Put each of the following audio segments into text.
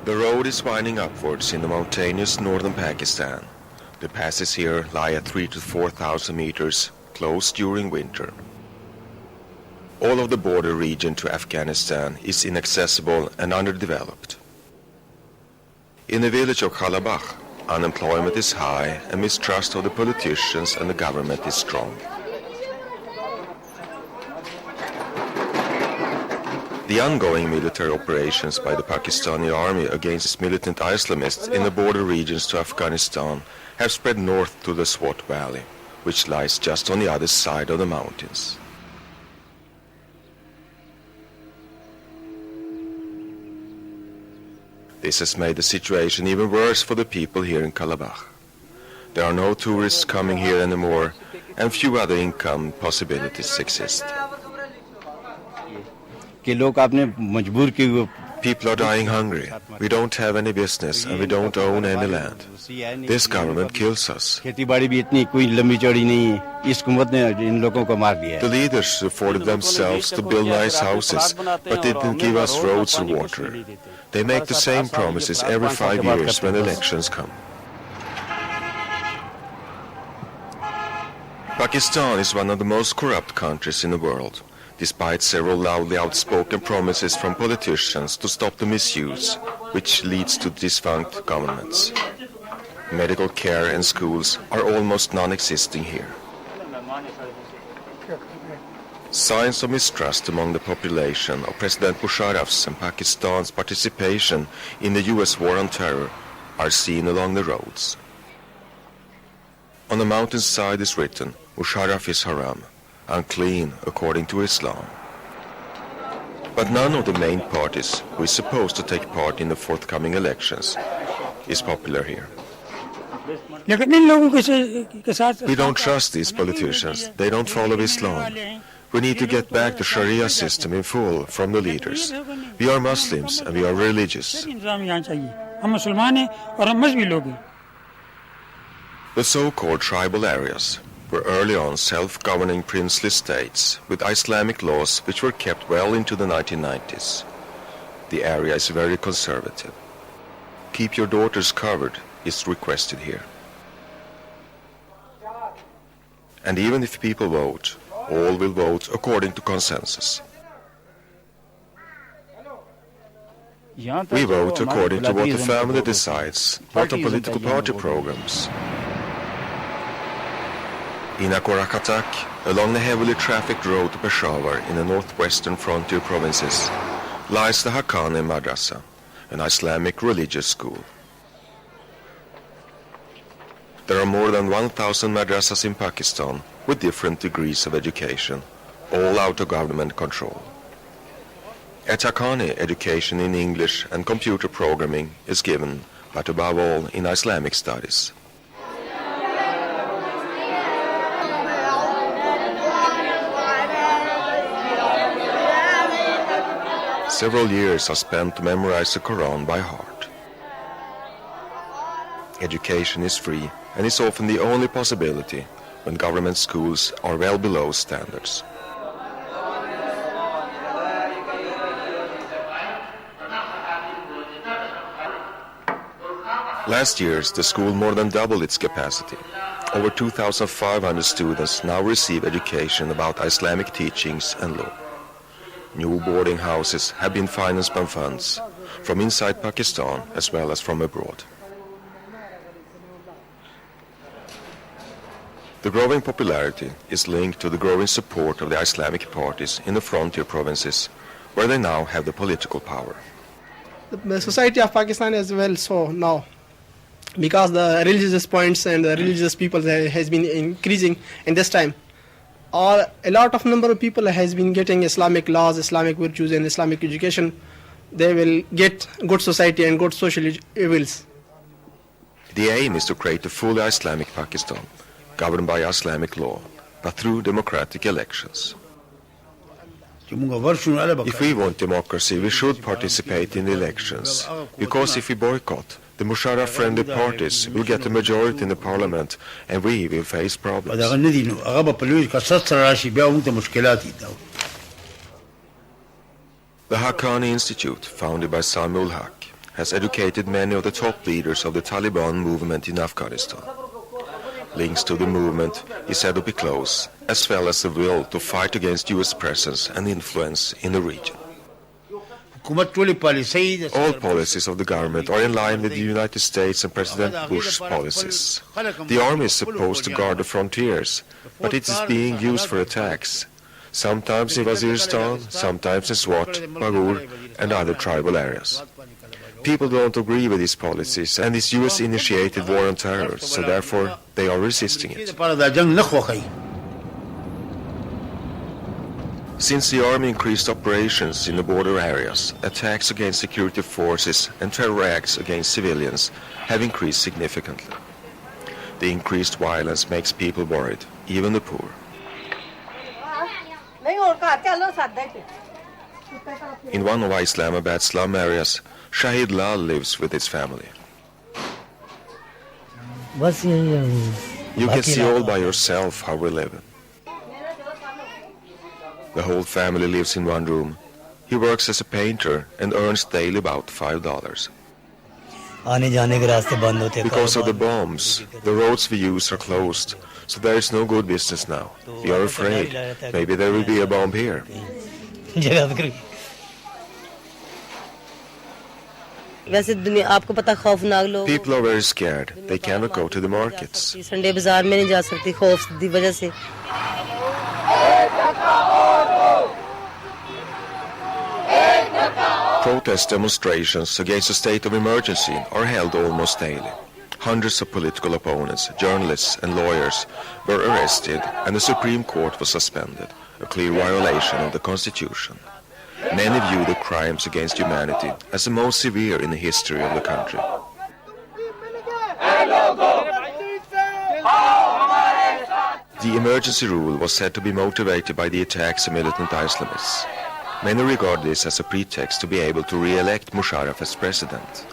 The road is winding upwards in the mountainous northern Pakistan. The passes here lie at 3,000 to 4,000 meters, closed during winter. All of the border region to Afghanistan is inaccessible and underdeveloped. In the village of Kala Bagh, unemployment is high and mistrust of the politicians and the government is strong. The ongoing military operations by the Pakistani army against militant Islamists in the border regions to Afghanistan have spread north to the Swat Valley, which lies just on the other side of the mountains. This has made the situation even worse for the people here in Kala Bagh. There are no tourists coming here anymore, and few other income possibilities exist. People are dying hungry. We don't have any business and we don't own any land. This government kills us. The leaders afforded themselves to build nice houses, but they didn't give us roads or water. They make the same promises every 5 years when elections come. Pakistan is one of the most corrupt countries in the world, despite several loudly outspoken promises from politicians to stop the misuse, which leads to defunct governments. Medical care and schools are almost non-existing here. Signs of mistrust among the population of President Musharraf's and Pakistan's participation in the US war on terror are seen along the roads. On the mountainside is written, Musharraf is haram, unclean according to Islam. But none of the main parties who is supposed to take part in the forthcoming elections is popular here. We don't trust these politicians. They don't follow Islam. We need to get back the Sharia system in full from the leaders. We are Muslims and we are religious. The so-called tribal areas were early on self-governing princely states with Islamic laws which were kept well into the 1990s. The area is very conservative. Keep your daughters covered is requested here. And even if people vote, all will vote according to consensus. We vote according to what the family decides, not on political party programs. In Akorakatak, along the heavily trafficked road to Peshawar in the northwestern frontier provinces, lies the Haqqani Madrassa, an Islamic religious school. There are more than 1,000 madrassas in Pakistan with different degrees of education, all out of government control. At Haqqani, education in English and computer programming is given, but above all in Islamic studies. Several years are spent to memorize the Quran by heart. Education is free and is often the only possibility when government schools are well below standards. Last year, the school more than doubled its capacity. Over 2,500 students now receive education about Islamic teachings and law. New boarding houses have been financed by funds from inside Pakistan as well as from abroad. The growing popularity is linked to the growing support of the Islamic parties in the frontier provinces, where they now have the political power. The society of Pakistan is well so now, because the religious points and the religious people has been increasing in this time. A lot of number of people has been getting Islamic laws, Islamic virtues and Islamic education. They will get good society and good social evils. The aim is to create a fully Islamic Pakistan, governed by Islamic law, but through democratic elections. If we want democracy, we should participate in the elections, because if we boycott, the Musharraf-friendly parties will get a majority in the parliament and we will face problems. The Haqqani Institute, founded by Sami ul Haq, has educated many of the top leaders of the Taliban movement in Afghanistan. Links to the movement is said to be close, as well as the will to fight against U.S. presence and influence in the region. All policies of the government are in line with the United States and President Bush's policies. The army is supposed to guard the frontiers, but it is being used for attacks, sometimes in Waziristan, sometimes in Swat, Baghur and other tribal areas. People don't agree with these policies and this US-initiated war on terror, so therefore they are resisting it. Since the army increased operations in the border areas, attacks against security forces and terror acts against civilians have increased significantly. The increased violence makes people worried, even the poor. In one of Islamabad's slum areas, Shahid Lal lives with his family. You can see all by yourself how we live. The whole family lives in one room. He works as a painter and earns daily about $5. Because of the bombs, the roads we use are closed, so there is no good business now. We are afraid. Maybe there will be a bomb here. People are very scared. They cannot go to the markets. Protest demonstrations against a state of emergency are held almost daily. Hundreds of political opponents, journalists and lawyers were arrested and the Supreme Court was suspended, a clear violation of the Constitution. Many view the crimes against humanity as the most severe in the history of the country. The emergency rule was said to be motivated by the attacks of militant Islamists. Many regard this as a pretext to be able to re-elect Musharraf as president.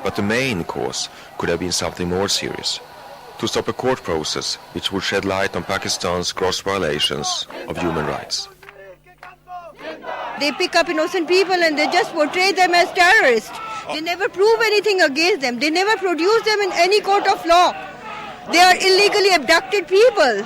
But the main cause could have been something more serious: to stop a court process which would shed light on Pakistan's gross violations of human rights. They pick up innocent people and they just portray them as terrorists. They never prove anything against them. They never produce them in any court of law. They are illegally abducted people.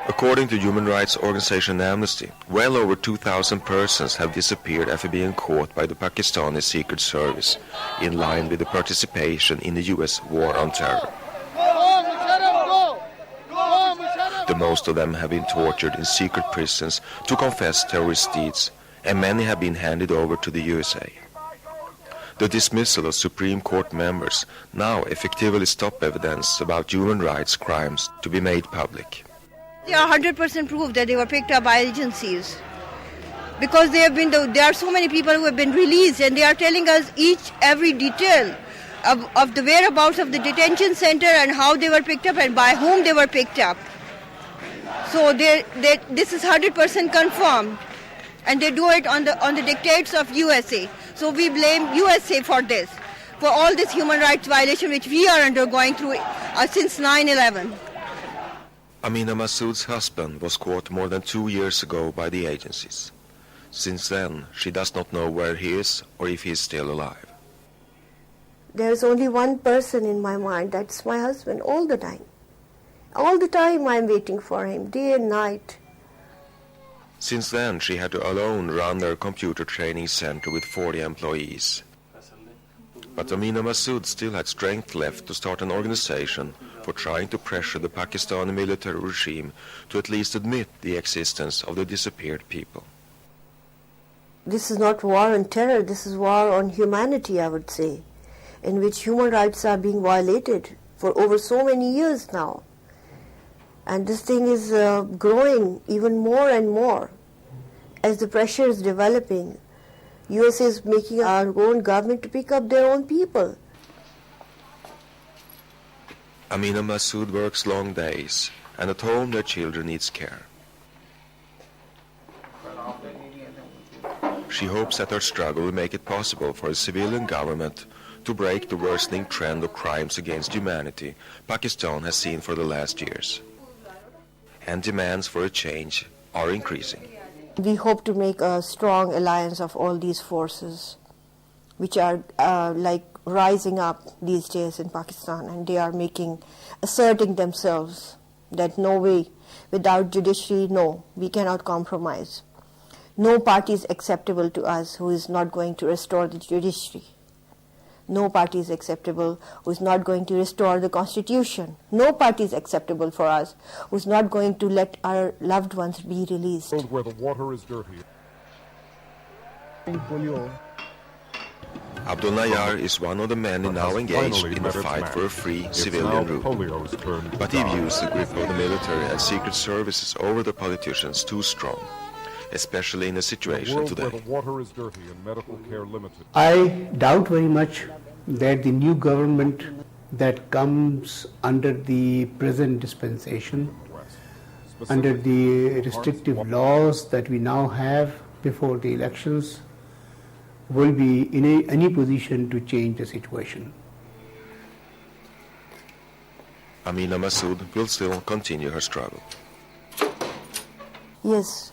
According to human rights organization Amnesty, well over 2,000 persons have disappeared after being caught by the Pakistani Secret Service in line with the participation in the US war on terror. The most of them have been tortured in secret prisons to confess terrorist deeds, and many have been handed over to the USA. The dismissal of Supreme Court members now effectively stop evidence about human rights crimes to be made public. They are 100% proof that they were picked up by agencies, because there are so many people who have been released and they are telling us every detail of the whereabouts of the detention center and how they were picked up and by whom they were picked up. So this is 100% confirmed, and they do it on the dictates of USA. So we blame USA for this, for all this human rights violation which we are undergoing through since 9/11. Amina Masood's husband was caught more than 2 years ago by the agencies. Since then, she does not know where he is or if he is still alive. There's only one person in my mind, that's my husband, all the time. All the time I'm waiting for him, day and night. Since then, she had to alone run their computer training center with 40 employees. But Amina Masood still had strength left to start an organization for trying to pressure the Pakistani military regime to at least admit the existence of the disappeared people. This is not war on terror, this is war on humanity, I would say, in which human rights are being violated for over so many years now. And this thing is growing even more and more as the pressure is developing. USA is making our own government to pick up their own people. Amina Masood works long days, and at home their children needs care. She hopes that her struggle will make it possible for a civilian government to break the worsening trend of crimes against humanity Pakistan has seen for the last years. And demands for a change are increasing. We hope to make a strong alliance of all these forces which are like rising up these days in Pakistan, and they are asserting themselves that no way, without judiciary, no, we cannot compromise. No party is acceptable to us who is not going to restore the judiciary. No party is acceptable who is not going to restore the constitution. No party is acceptable for us who is not going to let our loved ones be released. Where the water is dirty. Abdul Nayar is one of the men now engaged in the fight for a free civilian rule. But he views the grip of the military and secret services over the politicians too strong, especially in a situation today. I doubt very much that the new government that comes under the present dispensation, under the restrictive laws that we now have before the elections, will be in any position to change the situation. Amina Masood will still continue her struggle. Yes,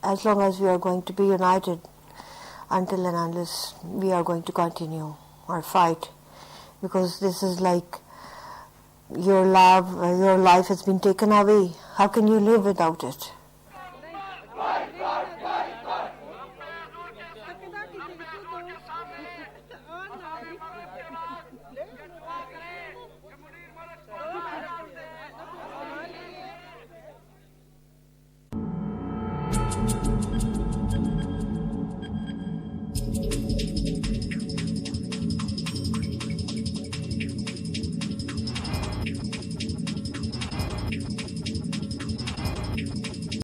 as long as we are going to be united, until and unless we are going to continue our fight, because this is like your life has been taken away. How can you live without it?